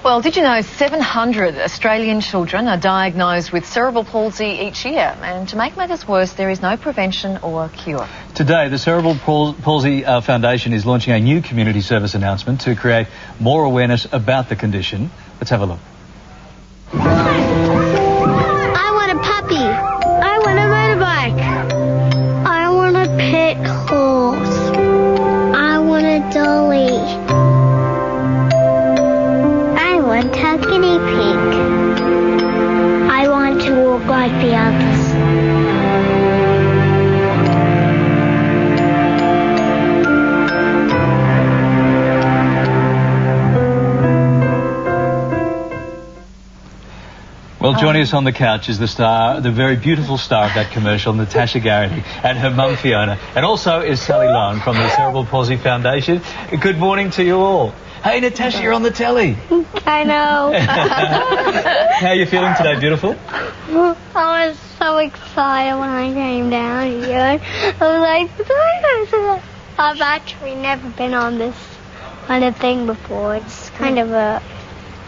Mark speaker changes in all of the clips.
Speaker 1: Well, did you know 700 Australian children are diagnosed with cerebral palsy each year? And to make matters worse, there is no prevention or cure.
Speaker 2: Today, the Cerebral Palsy Foundation is launching a new community service announcement to create more awareness about the condition. Let's have a look.
Speaker 3: I want a puppy. I want a motorbike. I want a pet horse. I want a dolly. I want a guinea pig. I want to walk like the others.
Speaker 2: Well, joining us on the couch is the very beautiful star of that commercial, Natasha Garrity, and her mum Fiona, and also is Sally Long from the Cerebral Palsy Foundation. Good morning to you all. Hey, Natasha, you're on the telly.
Speaker 3: I know.
Speaker 2: How are you feeling today, beautiful?
Speaker 3: I was so excited when I came down here. I was like, I've actually never been on this kind of thing before. It's kind of a...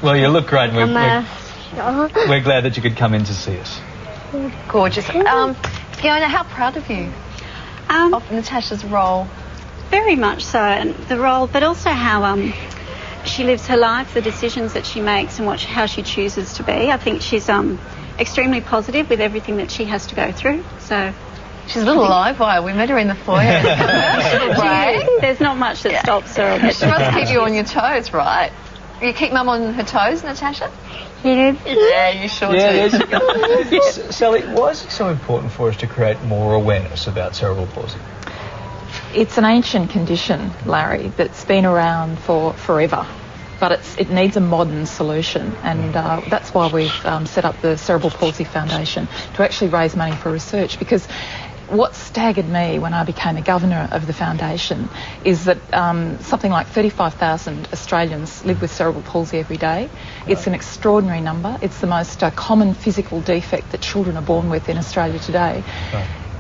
Speaker 2: Well, you look great. We're glad that you could come in to see us.
Speaker 1: Gorgeous. Fiona, how proud of you of Natasha's role?
Speaker 4: Very much so, and the role, but also how she lives her life, the decisions that she makes, and how she chooses to be. I think she's extremely positive with everything that she has to go through. So
Speaker 1: she's a little live wire. We met her in the foyer at the commercial break.
Speaker 4: There's not much that stops her.
Speaker 1: She must keep you on your toes, right? You keep Mum on her toes, Natasha?
Speaker 3: Yeah,
Speaker 1: you sure
Speaker 2: do. Sally, why is it so important for us to create more awareness about cerebral palsy?
Speaker 5: It's an ancient condition, Larry, that's been around for forever, but it needs a modern solution, and that's why we've set up the Cerebral Palsy Foundation, to actually raise money for research. Because what staggered me when I became a governor of the foundation is that something like 35,000 Australians live with cerebral palsy every day. It's an extraordinary number. It's the most common physical defect that children are born with in Australia today.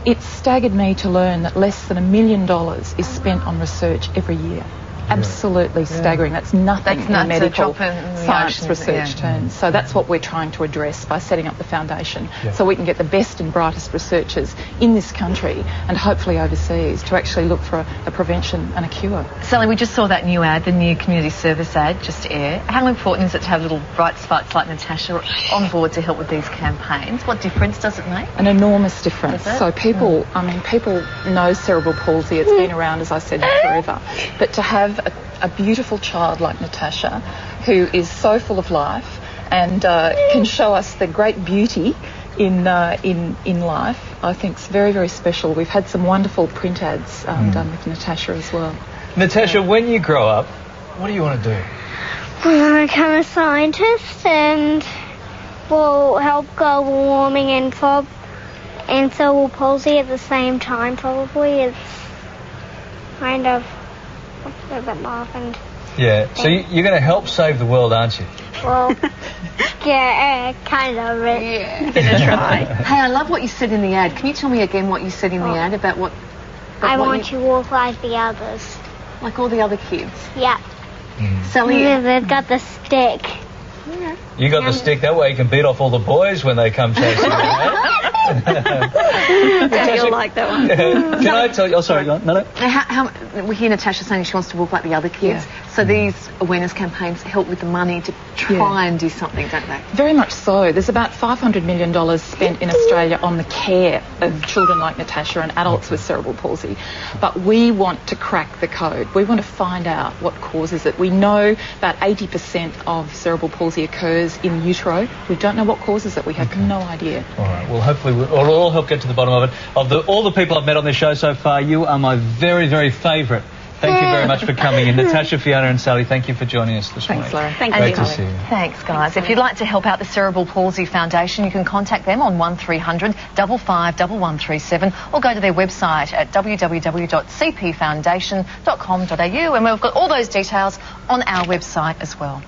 Speaker 5: It staggered me to learn that less than $1 million is spent on research every year. Absolutely staggering. That's nothing in medical science research terms. So that's what we're trying to address by setting up the foundation, so we can get the best and brightest researchers in this country and hopefully overseas to actually look for a prevention and a cure.
Speaker 1: Sally, we just saw that new ad, the new community service ad, just air. How important is it to have little bright sparks like Natasha on board to help with these campaigns? What difference does it make?
Speaker 5: An enormous difference. So people know cerebral palsy. It's been around, as I said, forever. But to have a beautiful child like Natasha, who is so full of life and can show us the great beauty in life, I think is very, very special. We've had some wonderful print ads done with Natasha as well.
Speaker 2: Natasha, when you grow up, what do you want to do?
Speaker 3: I want to become a scientist and will help global warming and cerebral palsy at the same time, probably. It's kind of a bit laughing.
Speaker 2: Yeah, so you're going to help save the world, aren't you?
Speaker 3: Well, yeah, kind of.
Speaker 1: Yeah, gonna try. Hey, I love what you said in the ad. Can you tell me again what you said in the ad about what...
Speaker 3: I want to walk like the others.
Speaker 1: Like all the other kids?
Speaker 3: Yeah.
Speaker 1: Sally...
Speaker 3: They've got the stick.
Speaker 1: Yeah.
Speaker 2: You got the stick, that way you can beat off all the boys when they come chasing you,
Speaker 4: Yeah, you'll like that one.
Speaker 2: Can I tell you... Oh, sorry, go on. No.
Speaker 1: We hear Natasha saying she wants to walk like the other kids. So these awareness campaigns help with the money to try and do something, don't they?
Speaker 5: Very much so. There's about $500 million spent in Australia on the care of children like Natasha and adults with cerebral palsy. But we want to crack the code. We want to find out what causes it. We know about 80% of cerebral palsy occurs in utero. We don't know what causes it. We have no idea.
Speaker 2: All right. Well, hopefully we'll all help get to the bottom of it. Of all the people I've met on this show so far, you are my very, very favourite. Thank you very much for coming in. Natasha, Fiona and Sally, thank you for joining us this morning.
Speaker 5: Thanks, Larry.
Speaker 4: Thank
Speaker 2: Great
Speaker 4: you.
Speaker 2: to see you.
Speaker 1: Thanks, guys. If you'd like to help out the Cerebral Palsy Foundation, you can contact them on 1300 55 1137 or go to their website at www.cpfoundation.com.au, and we've got all those details on our website as well.